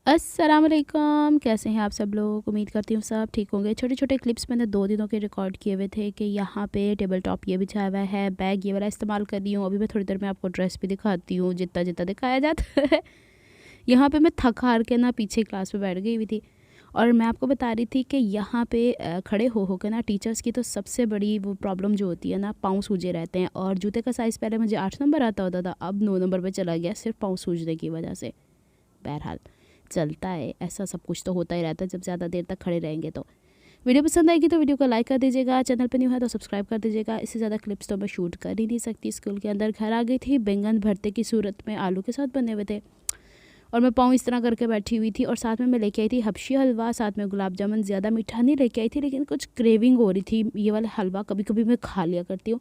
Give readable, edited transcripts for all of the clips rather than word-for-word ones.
अस्सलाम वालेकुम, कैसे हैं आप सब लोग। उम्मीद करती हूँ सब ठीक होंगे। छोटे छोटे क्लिप्स मैंने 2 दिनों के रिकॉर्ड किए हुए थे कि यहाँ पे टेबल टॉप ये बिछाया हुआ है, बैग ये वाला इस्तेमाल कर रही हूँ। अभी मैं थोड़ी देर में आपको ड्रेस भी दिखाती हूँ जितना जितना दिखाया जाता है। यहाँ पे मैं थक हार के ना पीछे क्लास में बैठ गई हुई थी और मैं आपको बता रही थी कि यहाँ पे खड़े हो के ना टीचर्स की तो सबसे बड़ी वो प्रॉब्लम जो होती है ना, पाँव सूजे रहते हैं। और जूते का साइज़ पहले मुझे 8 नंबर आता होता था, अब 9 नंबर पे चला गया सिर्फ पाँव सूजने की वजह से। बहरहाल चलता है, ऐसा सब कुछ तो होता ही रहता है जब ज़्यादा देर तक खड़े रहेंगे तो। वीडियो पसंद आएगी तो वीडियो को लाइक कर दीजिएगा, चैनल पर न्यू है तो सब्सक्राइब कर दीजिएगा। इससे ज़्यादा क्लिप्स तो मैं शूट कर ही नहीं सकती। स्कूल के अंदर घर आ गई थी, बैंगन भरते की सूरत में आलू के साथ बने हुए थे और मैं पाँव इस तरह करके बैठी हुई थी। और साथ में मैं लेके आई थी हबशी हलवा, साथ में गुलाब जामुन। ज़्यादा मीठा नहीं लेके आई थी लेकिन कुछ क्रेविंग हो रही थी। ये वाला हलवा कभी कभी मैं खा लिया करती हूँ।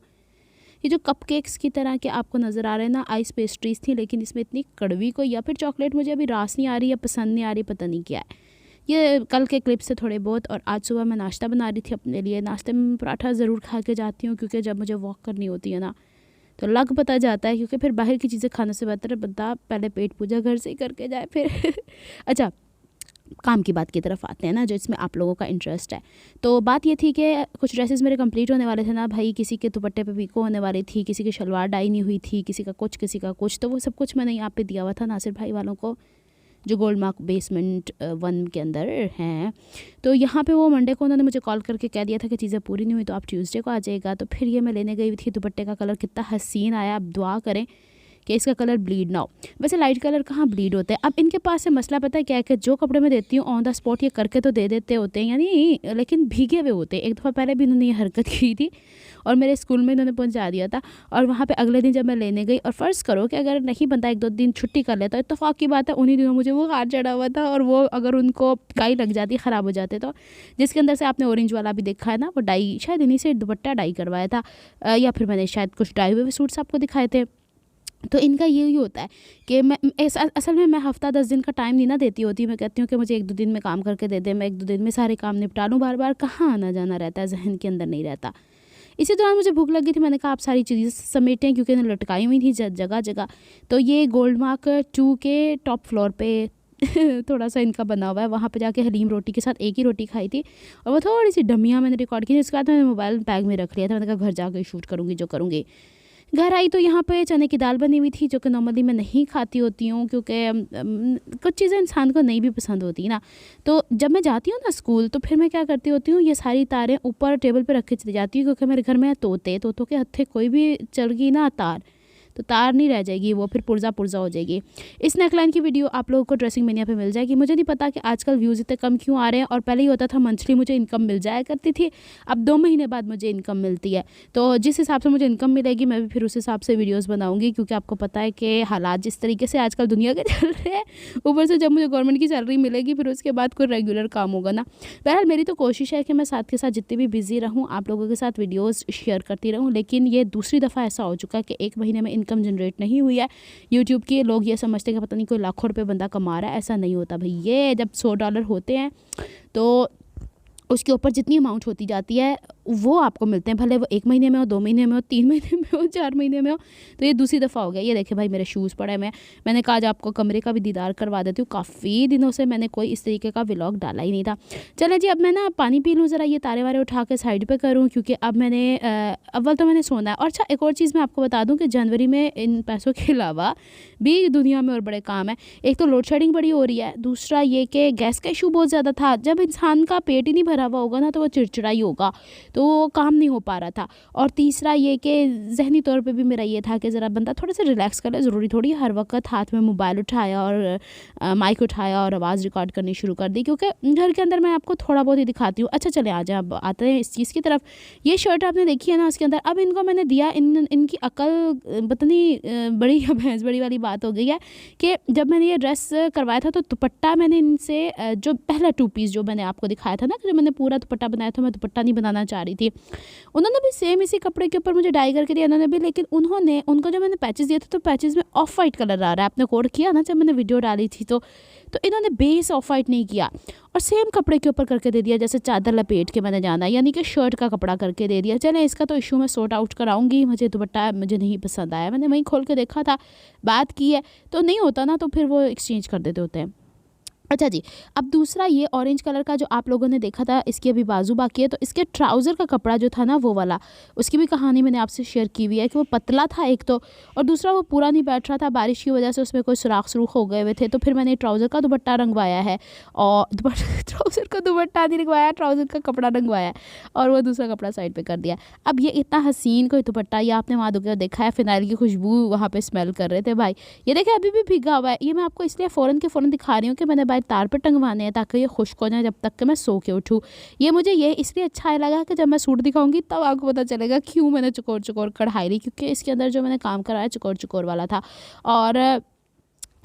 ये जो कपकेक्स की तरह के आपको नज़र आ रहे हैं ना, आइस पेस्ट्रीज़ थी लेकिन इसमें इतनी कड़वी को या फिर चॉकलेट मुझे अभी रास नहीं आ रही या पसंद नहीं आ रही, पता नहीं क्या है। ये कल के क्लिप से थोड़े बहुत। और आज सुबह मैं नाश्ता बना रही थी अपने लिए। नाश्ते में मैं पराठा ज़रूर खा के जाती हूँ क्योंकि जब मुझे वॉक करनी होती है ना तो लग पता जाता है, क्योंकि फिर बाहर की चीज़ें खाने से बेहतर है बंदा पहले पेट पूजा घर से ही करके जाए फिर। अच्छा, काम की बात की तरफ आते हैं ना, जो इसमें आप लोगों का इंटरेस्ट है। तो बात ये थी कि कुछ ड्रेसेस मेरे कंप्लीट होने वाले थे ना भाई। किसी के दुपट्टे पे पीको होने वाली थी, किसी की शलवार डाई नहीं हुई थी, किसी का कुछ किसी का कुछ। तो वो सब कुछ मैंने यहाँ पे दिया हुआ था नासिर भाई वालों को, जो गोल्ड मार्क बेसमेंट 1 के अंदर हैं। तो यहाँ पे वो मंडे को उन्होंने मुझे कॉल करके कह दिया था कि चीज़ें पूरी नहीं हुई तो आप ट्यूसडे को आ जाइएगा। तो फिर ये मैं लेने गई थी। दुपट्टे का कलर कितना हसीन आया, आप दुआ करें कि इसका कलर ब्लीड ना हो। वैसे लाइट कलर कहाँ ब्लीड होते हैं। अब इनके पास से मसला पता है क्या है कि जो कपड़े मैं देती हूँ ऑन द स्पॉट ये करके तो दे देते होते हैं यानी, लेकिन भीगे हुए होते हैं। एक दफ़ा पहले भी इन्होंने ये हरकत की थी और मेरे स्कूल में इन्होंने पहुंचा दिया था। और वहाँ पे अगले दिन जब मैं लेने गई, और फ़र्ज़ करो कि अगर नहीं बनता 1-2 दिन छुट्टी कर लेता, इत्तेफाक की बात है उन्हीं दिनों मुझे वो हाथ चढ़ा हुआ था और वो अगर उनको काई लग जाती, ख़राब हो जाते तो। जिसके अंदर से आपने ऑरेंज वाला भी देखा है ना, वो डाई शायद इन्हीं से दुपट्टा डाई करवाया था, या फिर मैंने शायद कुछ डाई हुए सूट्स आपको दिखाए थे। तो इनका यही होता है कि मैं असल में मैं हफ़्ता 10 दिन का टाइम नहीं ना देती होती। मैं कहती हूँ कि मुझे 1-2 दिन में काम करके दे दे, मैं 1-2 दिन में सारे काम निपटा लूँ। बार बार कहाँ आना जाना रहता है, जहन के अंदर नहीं रहता। इसी दौरान मुझे भूख लगी थी, मैंने कहा आप सारी चीज़ें समेटें क्योंकि इन्हें लटकाई हुई थी जगह जगह। तो ये गोल्ड मार्क 2 के टॉप फ्लोर पे थोड़ा सा इनका बना हुआ है, वहाँ पे जाके हलीम रोटी के साथ एक ही रोटी खाई थी और वो थोड़ी सी डमियाँ मैंने रिकॉर्ड की थी। उसके बाद मैंने मोबाइल बैग में रख लिया था। मैंने कहा घर जाकर शूट करूँगी जो करूँगी। घर आई तो यहाँ पे चने की दाल बनी हुई थी जो कि नॉर्मली मैं नहीं खाती होती हूँ क्योंकि कुछ चीज़ें इंसान को नहीं भी पसंद होती ना। तो जब मैं जाती हूँ ना स्कूल तो फिर मैं क्या करती होती हूँ, ये सारी तारें ऊपर टेबल पे रख के चली जाती हूँ क्योंकि मेरे घर में तोतों के हत्थे कोई भी चढ़ गई ना तार तो तार नहीं रह जाएगी, वो फिर पुर्जा पुर्जा हो जाएगी। इस नेकलाइन की वीडियो आप लोगों को ड्रेसिंग मेनिया पे मिल जाएगी। मुझे नहीं पता कि आजकल व्यूज़ इतने कम क्यों आ रहे हैं। और पहले ही होता था मंथली मुझे इनकम मिल जाया करती थी, अब 2 महीने बाद मुझे इनकम मिलती है। तो जिस हिसाब से मुझे इनकम मिलेगी मैं भी फिर उस हिसाब से वीडियोज़ बनाऊँगी, क्योंकि आपको पता है कि हालात जिस तरीके से आजकल दुनिया के चल रहे हैं, ऊपर से जब मुझे गवर्नमेंट की सैलरी मिलेगी फिर उसके बाद कोई रेगुलर काम होगा ना। बहरहाल मेरी तो कोशिश है कि मैं साथ के साथ जितनी भी बिज़ी रहूँ आप लोगों के साथ वीडियोज़ शेयर करती रहूँ। लेकिन ये दूसरी दफ़ा ऐसा हो चुका है कि 1 महीने में इनकम जनरेट नहीं हुई है। यूट्यूब के लोग ये समझते हैं कि पता नहीं कोई लाखों रुपए बंदा कमा रहा है, ऐसा नहीं होता भाई। ये जब $100 होते हैं तो उसके ऊपर जितनी अमाउंट होती जाती है वो आपको मिलते हैं, भले वो 1 महीने में हो, 2 महीने में हो, 3 महीने में हो, 4 महीने में हो। तो ये दूसरी दफ़ा हो गया। ये देखे भाई मेरे शूज़ पड़े हैं। मैंने कहा आज आपको कमरे का भी दीदार करवा देती हूँ। काफ़ी दिनों से मैंने कोई इस तरीके का व्लॉग डाला ही नहीं था। चले जी, अब मैं ना पानी पी लूँ ज़रा, ये तारे वारे उठा के साइड पर करूँ क्योंकि अब मैंने अव्वल तो मैंने सोना है। और अच्छा, एक और चीज़ मैं आपको बता दूँ कि जनवरी में इन पैसों के अलावा भी दुनिया में और बड़े काम है। एक तो लोड शेडिंग बड़ी हो रही है, दूसरा ये कि गैस का इशू बहुत ज़्यादा था। जब इंसान का पेट ही नहीं भरा हुआ होगा ना तो वो चिड़चिड़ाई होगा, तो काम नहीं हो पा रहा था। और तीसरा ये कि ज़हनी तौर पे भी मेरा ये था कि ज़रा बंदा थोड़ा सा रिलैक्स कर ले। ज़रूरी थोड़ी हर वक्त हाथ में मोबाइल उठाया और माइक उठाया और आवाज़ रिकॉर्ड करनी शुरू कर दी, क्योंकि घर के अंदर मैं आपको थोड़ा बहुत ही दिखाती हूँ। अच्छा चले आज अब आते हैं इस चीज़ की तरफ। ये शर्ट आपने देखी है ना, उसके अंदर अब इनको मैंने दिया, इनकी अकल पता नहीं बड़ी भैंस बड़ी वाली बात हो गई है कि जब मैंने ये ड्रेस करवाया था तो दुपट्टा मैंने इनसे जो पहला 2 पीस जो मैंने आपको दिखाया था ना, कि जो मैंने पूरा दुपट्टा बनाया था, मैं दुपट्टा नहीं बनाना चाह रही थी। उन्होंने भी सेम इसी कपड़े के ऊपर मुझे डाई करके दिया उन्होंने भी, लेकिन उनको जब मैंने पैचेस दिए थे तो पैचेस में ऑफ वाइट कलर आ रहा है। आपने कोड किया ना जब मैंने वीडियो डाली थी तो इन्होंने बेस ऑफ वाइट नहीं किया और सेम कपड़े के ऊपर करके दे दिया जैसे चादर लपेट के मैंने जाना है, यानी कि शर्ट का कपड़ा करके दे दिया। चलें, इसका तो इशू मैं सॉर्ट आउट कराऊंगी। मुझे दुपट्टा मुझे नहीं पसंद आया, मैंने वहीं खोल के देखा था, बात की है, तो नहीं होता ना तो फिर वो एक्सचेंज कर देते होते हैं। अच्छा जी, अब दूसरा ये ऑरेंज कलर का जो आप लोगों ने देखा था, इसकी अभी बाजू बाकी है, तो इसके ट्राउज़र का कपड़ा जो था ना वो वाला, उसकी भी कहानी मैंने आपसे शेयर की हुई है कि वो पतला था एक तो, और दूसरा वो पूरा नहीं बैठ रहा था, बारिश की वजह से उसमें कोई सुराख हो गए हुए थे। तो फिर मैंने ट्राउज़र का दुपट्टा रंगवाया है, और ट्राउज़र का दुपट्टा नहीं रंगवाया, ट्राउज़र का कपड़ा रंगवाया है, और वो दूसरा कपड़ा साइड पर कर दिया। अब ये इतना हसीन कोई दुपट्टा, ये आपने वहाँ देखा है, फिनाइल की खुशबू वहाँ पर स्मेल कर रहे थे भाई। ये देखिए अभी भी भीगा हुआ है, ये मैं आपको इसलिए फ़ौरन के फ़ौरन दिखा रही हूँ कि मैंने भाई तार पर टंगवाने हैं ताकि ये खुश्क हो जाए जब तक कि मैं सो के उठूँ। ये मुझे ये इसलिए अच्छा लगा कि जब मैं सूट दिखाऊंगी तब आपको पता चलेगा क्यों मैंने चुकोर चुकोर कढ़ाई ली, क्योंकि इसके अंदर जो मैंने काम कराया चुकोर चुकोर वाला था। और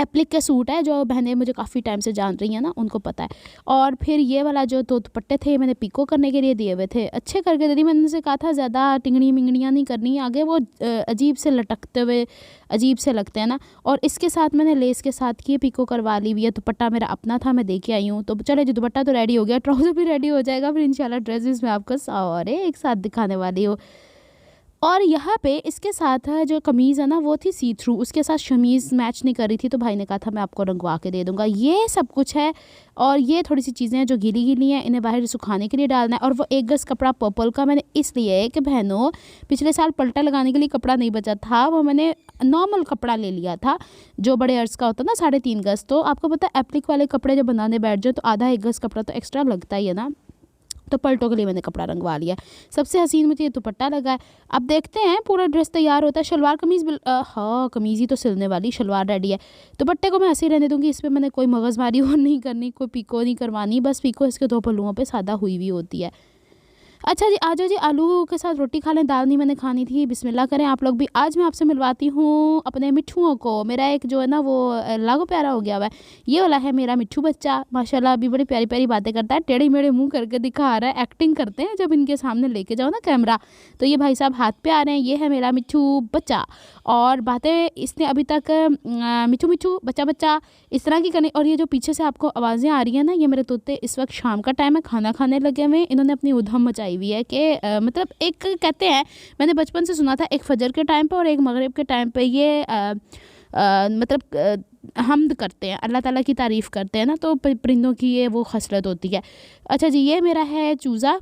एप्लिक का सूट है, जो बहनें मुझे काफ़ी टाइम से जान रही हैं ना उनको पता है। और फिर ये वाला जो दो दुपट्टे थे मैंने पीको करने के लिए दिए हुए थे, अच्छे करके दे दी। मैंने उनसे कहा था ज़्यादा टिंगड़ी मिंगड़ियाँ नहीं करनी, आगे वो अजीब से लटकते हुए अजीब से लगते हैं ना। और इसके साथ मैंने लेस के साथ की पीको करवा ली हुई है। दुपट्टा मेरा अपना था, मैं दे के आई हूँ। तो चले जी, दुपट्टा तो रेडी हो गया, ट्राउज़र भी रेडी हो जाएगा, फिर इंशाल्लाह ड्रेसेस में आपको सारे एक साथ दिखाने वाली हूँ। और यहाँ पे इसके साथ जो कमीज़ है ना वो थी सी थ्रू, उसके साथ शमीज़ मैच नहीं कर रही थी, तो भाई ने कहा था मैं आपको रंगवा के दे दूँगा। ये सब कुछ है, और ये थोड़ी सी चीज़ें हैं जो गीली गीली हैं, इन्हें बाहर सुखाने के लिए डालना है। और वो 1 गज़ कपड़ा पर्पल का मैंने इसलिए कि बहनों पिछले साल पल्टा लगाने के लिए कपड़ा नहीं बचा था, वो मैंने नॉर्मल कपड़ा ले लिया था जो बड़े अर्ज़ का होता है ना, 3.5 गज़। तो आपको पता है एप्लिक वाले कपड़े जब बनाने बैठ जाओ तो आधा 1 गज़ कपड़ा तो एक्स्ट्रा लगता ही है ना। तो पलटों के लिए मैंने कपड़ा रंगवा लिया। सबसे हसीन मुझे ये दुपट्टा लगा है। अब देखते हैं पूरा ड्रेस तैयार होता है, शलवार कमीज़ हाँ कमीज़ ही तो सिलने वाली, शलवार रेडी है। दुपट्टे को मैं ऐसे ही रहने दूँगी, इस पर मैंने कोई मगज़मारी और नहीं करनी, कोई पीको नहीं करवानी, बस पीको इसके 2 पल्लुओं पे सादा हुई हुई होती है। अच्छा जी, आ जाओ जी, आलू के साथ रोटी खा लें, दाल नहीं मैंने खानी थी, बिस्मिल्लाह करें आप लोग भी। आज मैं आपसे मिलवाती हूँ अपने मिट्ठुओं को। मेरा एक जो है ना वो लागो प्यारा हो गया हुआ है, ये वाला है मेरा मिट्ठू बच्चा, माशाल्लाह अभी बड़ी प्यारी प्यारी बातें करता है, टेढ़े मेढ़े मुंह करके दिखा रहा है। एक्टिंग करते हैं जब इनके सामने लेके जाओ ना कैमरा, तो ये भाई साहब हाथ पे आ रहे हैं। ये है मेरा मिट्ठू बच्चा, और बातें इसने अभी तक मिट्ठू मिट्ठू बच्चा बच्चा इस तरह की करनी। और ये जो पीछे से आपको आवाज़ें आ रही हैं ना, ये मेरे तोते इस वक्त शाम का टाइम है, खाना खाने लगे हुए, इन्होंने अपनी उधम मचाई हुई है कि मतलब एक कहते हैं, मैंने बचपन से सुना था, एक फजर के टाइम पे और एक मगरिब के टाइम पे ये मतलब हम्द करते हैं, अल्लाह ताला की तारीफ़ करते हैं ना, तो परिंदों की ये वो खसलत होती है। अच्छा जी, ये मेरा है चूज़ा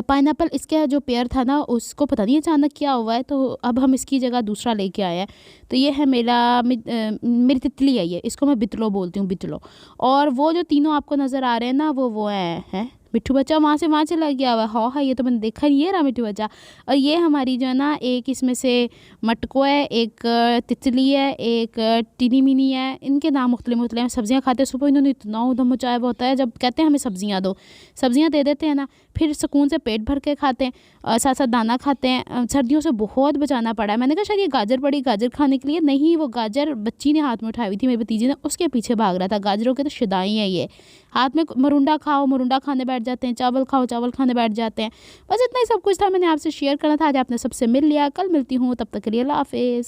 पाइनएप्पल। इसका जो पेयर था ना उसको पता नहीं अचानक क्या हुआ है, तो अब हम इसकी जगह दूसरा लेके आए हैं। तो ये है मेरी तितली है, ये इसको मैं बितलो बोलती हूँ, बितलो। और वो जो तीनों आपको नज़र आ रहे हैं ना वो हैं मिट्ठू बच्चा, वहाँ से वहाँ चला गया हुआ। हाँ ये तो मैंने देखा नहीं, ये रहा मिट्ठू बच्चा। और ये हमारी जो है ना, एक इसमें से मटको है, एक तितली है, एक टिनी मिनी है, इनके नाम मुख्तलिफ हैं। सब्जियाँ खाते हैं, सुबह इन्होंने इतना उधम मचाया हुआ होता है, जब कहते हैं हमें सब्जियाँ दो, सब्जियाँ दे देते हैं ना, फिर सुकून से पेट भर के खाते हैं, साथ साथ दाना खाते हैं। सर्दियों से बहुत बचाना पड़ा है। मैंने कहा शायद ये गाजर पड़ी गाजर खाने के लिए, नहीं, वो गाजर बच्ची ने हाथ में उठाई हुई थी, मेरी भतीजी ने, उसके पीछे भाग रहा था। गाजरों के तो शिदाई हैं ये, हाथ में मरुंडा खाओ मरुंडा खाने बैठ जाते हैं, चावल खाओ चावल खाने बैठ जाते हैं। बस इतना ही सब कुछ था, मैंने आपसे शेयर करना था। आज आपने सबसे मिल लिया, कल मिलती हूँ, तब तक के लिए अल्लाह हाफिज़।